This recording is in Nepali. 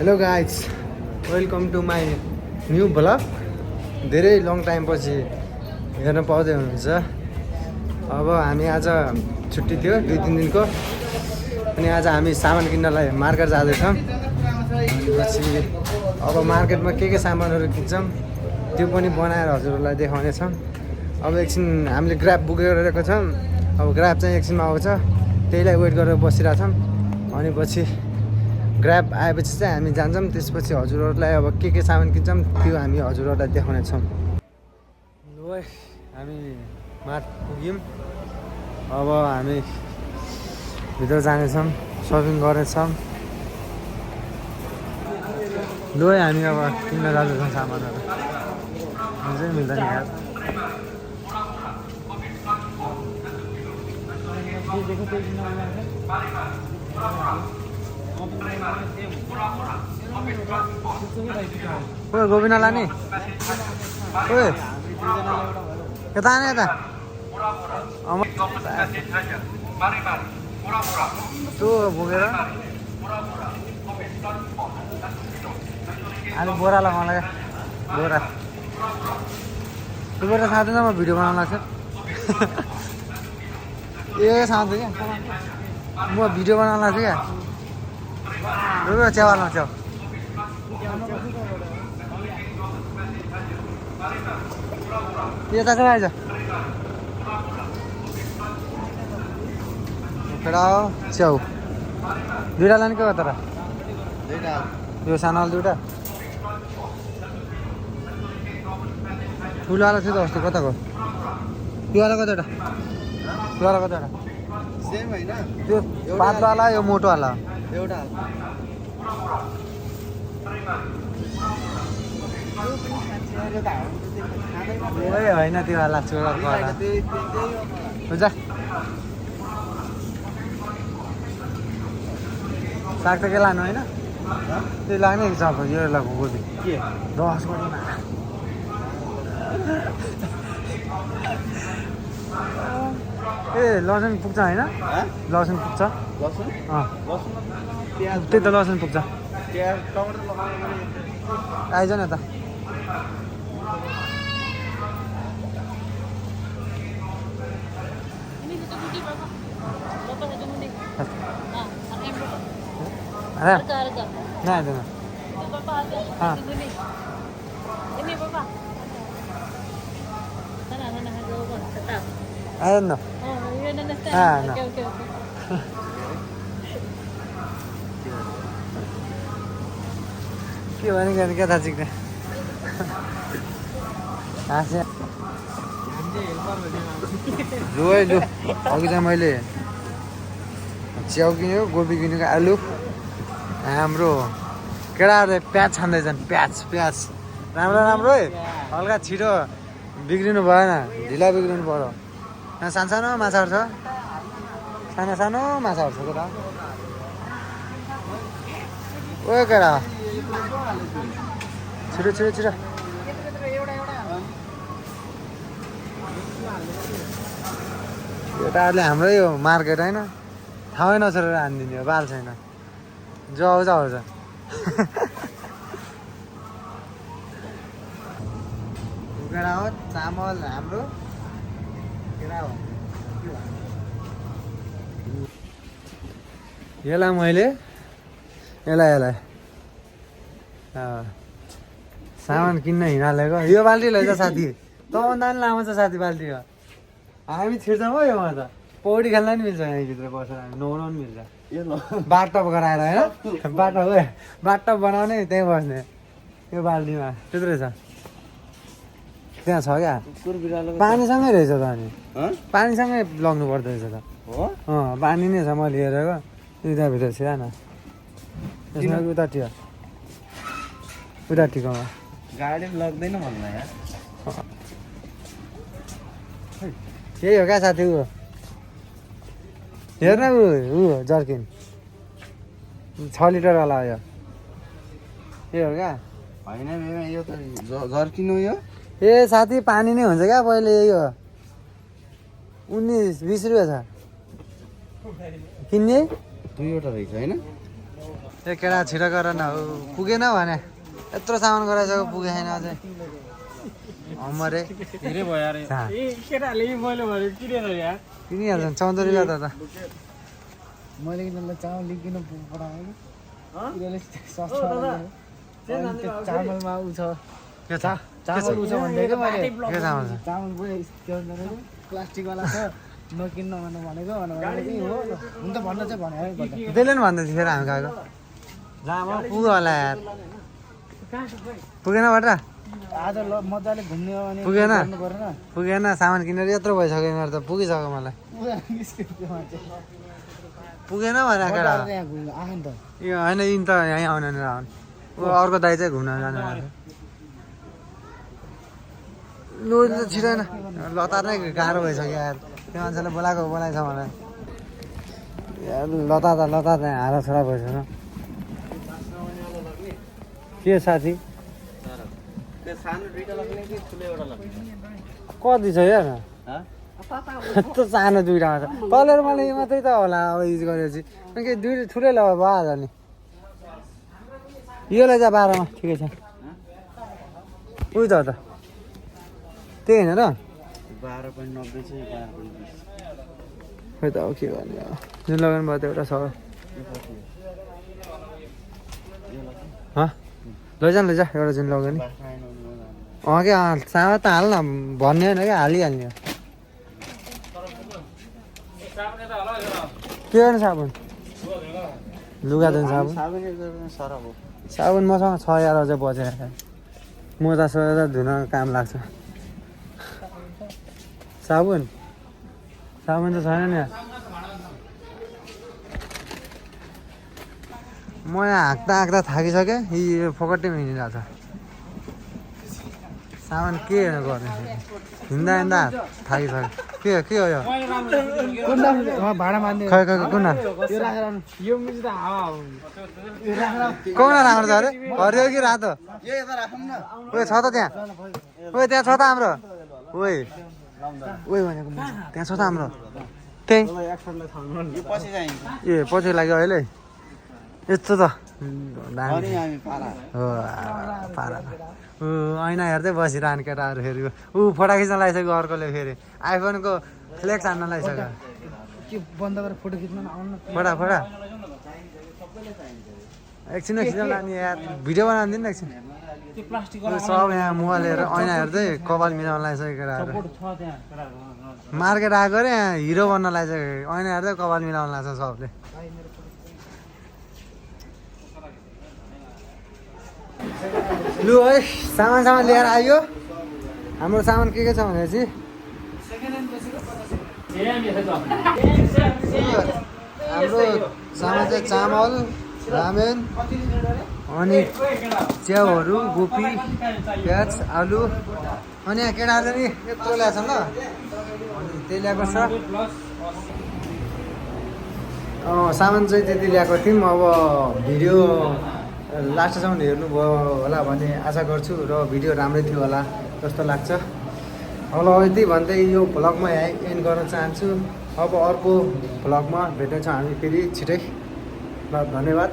Hello guys, welcome to my new blog. धेरै लङ टाइम पछि हेर्न पाउँदै हुनुहुन्छ। अब हामी आज छुट्टी थियो 2-3 दिनको, अनि आज हामी सामान किन्नलाई मार्केट जाँदैछौँ। पछि अब मार्केटमा के सामानहरू किन्छौँ त्यो पनि बनाएर हजुरहरूलाई देखाउनेछौँ। अब एकछिन हामीले ग्राब बुक गरेको छौँ। अब ग्राब चाहिँ एकछिनमा आउँछ, त्यहीलाई वेट गरेर बसिरहेछौँ। अनि पछि ग्राब आएपछि चाहिँ हामी जान्छौँ। त्यसपछि हजुरहरूलाई अब के सामान किन्छौँ त्यो हामी हजुरहरूलाई देखाउनेछौँ। लु है, हामी मार्ट पुग्यौँ। अब हामी भित्र जानेछौँ, सपिङ गर्नेछौँ। लु है, हामी अब किन्न जाँदैछौँ सामानहरू। हुन्छ मिल्दैन यार। ओए गोबिना लाने ओए यता आने यता तँ बोकेर अहिले बोरा लगाउन लाग्यो। बोरा त्यो बोरा साँच्दैन, म भिडियो बनाउन लाग्छ। ए साँच्दै क्या, म भिडियो बनाउन लाग्छु क्या। रुको च्यावालमा च्याउ यता चाहिँ आइज केटा हो च्याउ दुइटा लाने के हो तर यो सानो दुइटा ठुलोवाला थियो त अस्ति कताको त्योवाला कतिवटा त्योवाला कतिवटा सेम हैन त्यो पातलावाला यो मोटोवाला एउटा होइन त्योवाला चोरावाला हुन्छ। साग त के लानु होइन, त्यो लाग्ने कि सब यो लगाएको गोबी के 10 गोबीमा ए लसुन पुग्छ होइन, लसुन पुग्छ। लसुन अँ लसुन प्याज त्यही त लसुन पुग्छ। प्याज टमाटर लगाउनु आइज न त। Nah, itu nah. Ah. Ini Bapak. Sana tetap. Ayo no. Oh, you understand? Ah, no. Okay. के भनेको क्या थाहा सिक्ने हाँस्या लु है लु। अघि चाहिँ मैले च्याउ किन्यो, गोबी किनेको, आलु। हाम्रो केटाहरूले प्याज छान्दैछन्। प्याज राम्रो है, हल्का छिटो बिग्रिनु भएन, ढिला बिग्रिनु पर्यो। यहाँ सानो माछाहरू छ, सानो माछाहरू छ केटा। ओ केटा छिटो केटाहरूले हाम्रो यो मार्केट होइन ठाउँै नछोडेर हानिदिने हो, बाल छैन। जो आउँछ केटा हो चामल हाम्रो केटा हो। यसलाई मैले यसलाई सामान किन्न हिँडालेको। यो बाल्टी लैजा साथी, तँभन्दा पनि लामो छ साथी बाल्टी हो। हामी छिर्छौँ हो योमा त, पौडी खेल्न पनि मिल्छ। यहीँभित्र बसेर हामी नुहाउन पनि मिल्छ। बाथटब गराएर होइन, बाथटब बनाउने त्यहीँ बस्ने यो बाल्टीमा त्यत्रो छ। त्यहाँ छ क्या, पानीसँगै रहेछ त। अनि पानीसँगै लग्नु पर्दो रहेछ त। पानी नै छ, मैले हेरेको। त्यहाँभित्र छिरा न, त्यसमा उता टिकामा गाडी लाग्दैन भन्नु यार। यही हो क्या साथी। ऊ हेर्न, ऊ जर्किन 6 लिटरवाला हो यो। यही हो क्या होइन यो त जर्किन हो यो। ए साथी पानी नै हुन्छ क्या पहिले। यही हो 19-20 रुपियाँ छ किन्ने। दुईवटा रहेछ होइन। ए केटा छिटो गर न हौ पुगेन भने यत्रो सामान गराइसक्यो पुगेन अझै अमरे धेरै भयो अरे केटाले मैले भनेको किनेर यार किनिहाल्छ 14 रुपियाँ त मैले किन चामल लिकिन पठाएको चामलमा उ छ के छ चामल उ छ भन्दै के मैले के चामल छ चामल पुरै के भन्छ प्लास्टिक वाला छ नकिन्न भनेको हो हुन त भन्न चाहिँ भने त्यसले नि भन्दै थियो फेरि हामी गएको पुग्यो होला यार पुगेन बट्रा आज मजाले घुम्ने हो भने पुगेन गर्नु परेन पुगेन सामान किनेर यत्रो भइसक्यो मेरो त पुगिसक्यो मलाई पुगेन भने केटा आयो नि त यो होइन यिन त यहीँ आउनु नि आउनु ऊ अर्को दाइ चाहिँ घुम्न जानु लु छिटो न लतार नै गाह्रो भइसक्यो यार त्यो मान्छेले बोलाएछ मलाई यार लता त हारा छोडा भइसक्यो के साथी त्यो सानो दुईटा लाग्ने कि ठुलो एउटा लाग्ने कति छ यार यस्तो सानो दुइटा छ तलेर मैले यो मात्रै त होला अब युज गरेपछि के दुइटा ठुलै लगा भइहाल्छ नि यो लैजा 12 मा ठिकै छ उही त त्यही होइन र 12.90 छ 12.20 खै त अब के गर्ने जुन लगाउनु भयो त एउटा छ लैजा एउटा जुन लगाउने के सामा त हाल न भन्ने होइन क्या हालिहाल्ने हो के गर्ने साबुन लुगा धुने साबुन साबुन मसँग छ यार अझै बचेर मोजा सोजा धुन काम लाग्छ साबुन त छैन नि म यहाँ हाँक्दा थाकिसकेँ यो फोकटेमा हिँडिरहेको छ सामान के गर्ने हिँड्दा थाकिसक्यो के हो यो भाडा मान्ने खै कुन यो मुजी त हावा हो कुन राम्रो छ अरे हरियो कि रातो यो यता राखौँ न ओए छ त त्यहाँ त्यहाँ छ त हाम्रो ओए भनेको त्यहाँ छ त हाम्रो त्यही यो पछि चाहिन्छ ए पछि लाग्यो अहिले यस्तो त अनि हामी हो पारा ऐना हेर्दै बसिरहने केटाहरू फेरि ऊ फोटा खिच्न लगाइसक्यो अर्कोले फेरि आइफोनको फ्लेक्स हान्न लगाइसक्यो के बन्द गरेर फोटो खिच्न आउनु फोटा एकछिन खिच्न लाने यार भिडियो बनाउनु दिनु एकछिन त्यो प्लास्टिक सब यहाँ मोबाइल हेरेर ऐना हेर्दै कपाल मिलाउन लगाइसक्यो केटाहरू छ त्यहाँ मार्केट आएको रे यहाँ हिरो बन्न लगाइसक्यो ऐना हेर्दै कपाल मिलाउन लाग्छ सबले लु है सामान लिएर आयो हाम्रो सामान के छ भनेपछि हाम्रो सामान चाहिँ चामल रामेन अनि च्याउहरू गोपी प्याज आलु अनि यहाँ केटाहरूले नि यत्रो ल्याएको छ ल अनि त्यही ल्याएको छ सामान चाहिँ त्यति ल्याएको थियौँ अब भिडियो लास्टसम्म हेर्नुभयो होला भन्ने आशा गर्छु र भिडियो राम्रै थियो होला जस्तो लाग्छ अब यति भन्दै यो भ्लगमा एन्ड गर्न चाहन्छु अब अर्को भ्लगमा भेट्नेछौँ हामी फेरि छिटै ल धन्यवाद।